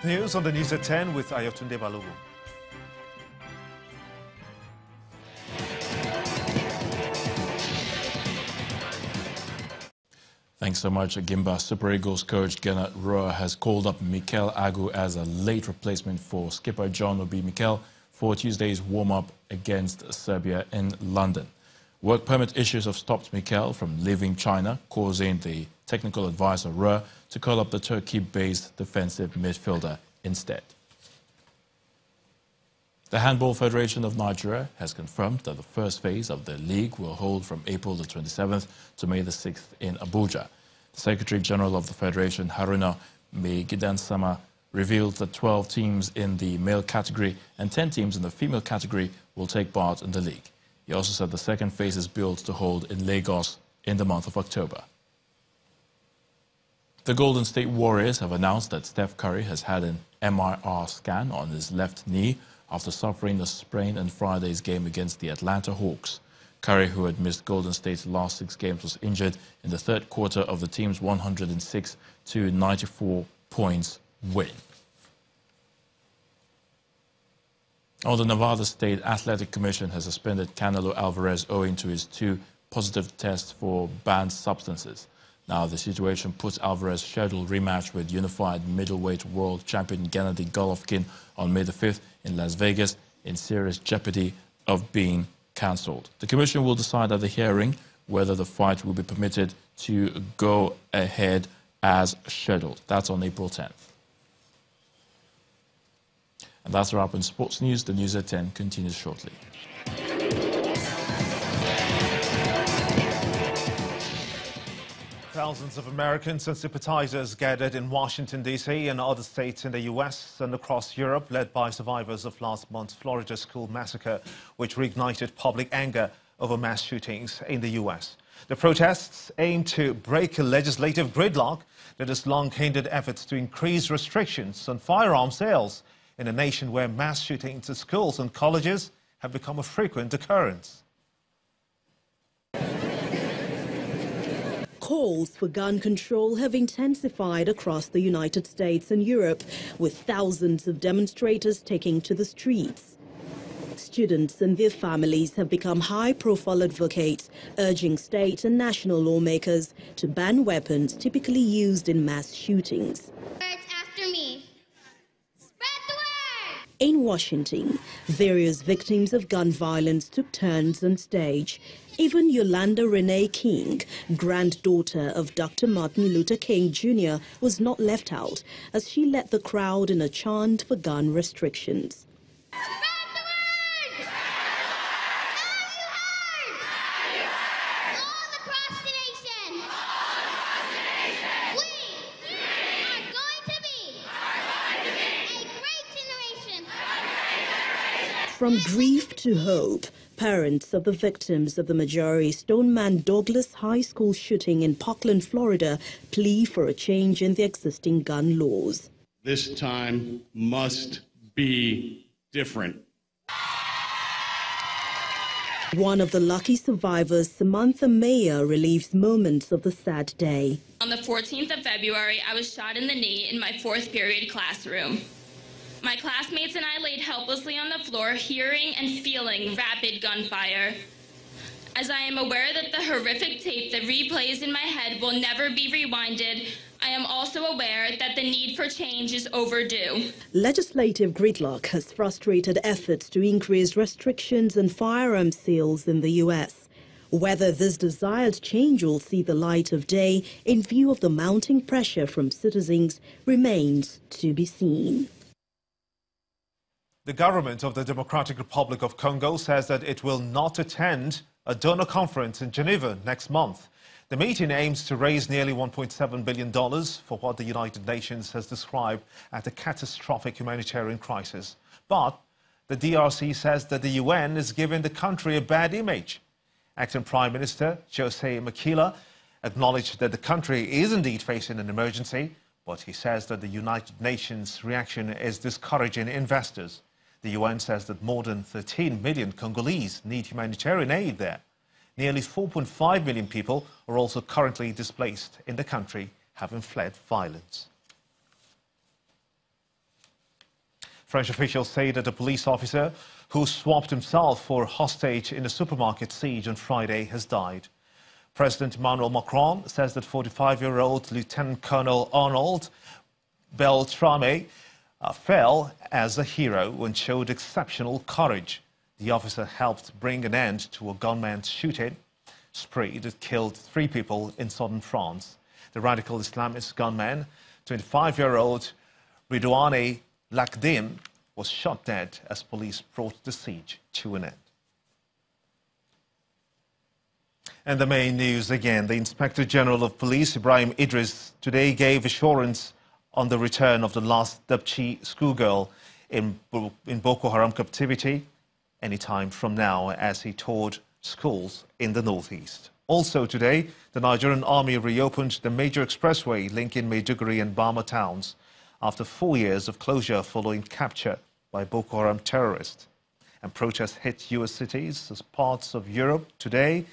News on the News at 10 with Ayotunde Balogun. Thanks so much, Agimba. Super Eagles coach Gernot Rohr has called up Mikel Agu as a late replacement for skipper John Obi Mikel for Tuesday's warm-up against Serbia in London. Work permit issues have stopped Mikel from leaving China, causing the technical advisor Rohr to call up the Turkey-based defensive midfielder instead. The Handball Federation of Nigeria has confirmed that the first phase of the league will hold from April the 27th to May the 6th in Abuja. The Secretary General of the Federation, Haruna Megidansama, revealed that 12 teams in the male category and 10 teams in the female category will take part in the league. He also said the second phase is built to hold in Lagos in the month of October. The Golden State Warriors have announced that Steph Curry has had an MRI scan on his left knee after suffering a sprain in Friday's game against the Atlanta Hawks. Curry, who had missed Golden State's last 6 games, was injured in the third quarter of the team's 106-94 points win. The Nevada State Athletic Commission has suspended Canelo Alvarez owing to his 2 positive tests for banned substances. Now, the situation puts Alvarez's scheduled rematch with unified middleweight world champion Gennady Golovkin on May the 5th in Las Vegas in serious jeopardy of being cancelled. The commission will decide at the hearing whether the fight will be permitted to go ahead as scheduled. That's on April 10th. And that's a wrap in sports news. The News at 10 continues shortly. Thousands of Americans and sympathizers gathered in Washington, D.C. and other states in the U.S. and across Europe, led by survivors of last month's Florida school massacre, which reignited public anger over mass shootings in the U.S. The protests aim to break a legislative gridlock that has long hindered efforts to increase restrictions on firearm sales in a nation where mass shootings at schools and colleges have become a frequent occurrence. Calls for gun control have intensified across the United States and Europe, with thousands of demonstrators taking to the streets. Students and their families have become high-profile advocates, urging state and national lawmakers to ban weapons typically used in mass shootings. After me. Spread the word! In Washington, various victims of gun violence took turns on stage. Even Yolanda Renee King, granddaughter of Dr. Martin Luther King Jr., was not left out as she led the crowd in a chant for gun restrictions. Spread the word! Now you heard! All across the nation! We are going to be a great generation! From grief to hope, parents of the victims of the Majority Stoneman Douglas High School shooting in Parkland, Florida, plea for a change in the existing gun laws. This time must be different. One of the lucky survivors, Samantha Mayer, relieves moments of the sad day. On the 14th of February, I was shot in the knee in my 4th period classroom. My classmates and I laid helplessly on the floor, hearing and feeling rapid gunfire. As I am aware that the horrific tape that replays in my head will never be rewinded, I am also aware that the need for change is overdue. Legislative gridlock has frustrated efforts to increase restrictions on firearm sales in the U.S. Whether this desired change will see the light of day in view of the mounting pressure from citizens remains to be seen. The government of the Democratic Republic of Congo says that it will not attend a donor conference in Geneva next month. The meeting aims to raise nearly $1.7 billion for what the United Nations has described as a catastrophic humanitarian crisis. But the DRC says that the UN is giving the country a bad image. Acting Prime Minister Jose Makila acknowledged that the country is indeed facing an emergency, but he says that the United Nations reaction is discouraging investors. The UN says that more than 13 million Congolese need humanitarian aid there. Nearly 4.5 million people are also currently displaced in the country, having fled violence. French officials say that a police officer who swapped himself for hostage in a supermarket siege on Friday has died. President Emmanuel Macron says that 45-year-old Lieutenant Colonel Arnaud Beltrame fell as a hero and showed exceptional courage. The officer helped bring an end to a gunman's shooting spree that killed 3 people in southern France. The radical Islamist gunman, 25-year-old Ridouane Lakdim, was shot dead as police brought the siege to an end. And the main news again, the Inspector General of Police, Ibrahim Idris, today gave assurance on the return of the last Dapchi schoolgirl in Boko Haram captivity anytime from now, as he toured schools in the northeast. Also today, the Nigerian army reopened the major expressway linking Maiduguri and Bama towns after 4 years of closure following capture by Boko Haram terrorists. And protests hit US cities as parts of Europe today,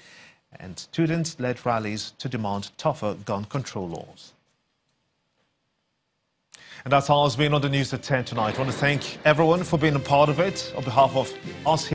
and students led rallies to demand tougher gun control laws. And that's all has been on the news at 10 tonight. I want to thank everyone for being a part of it. On behalf of us here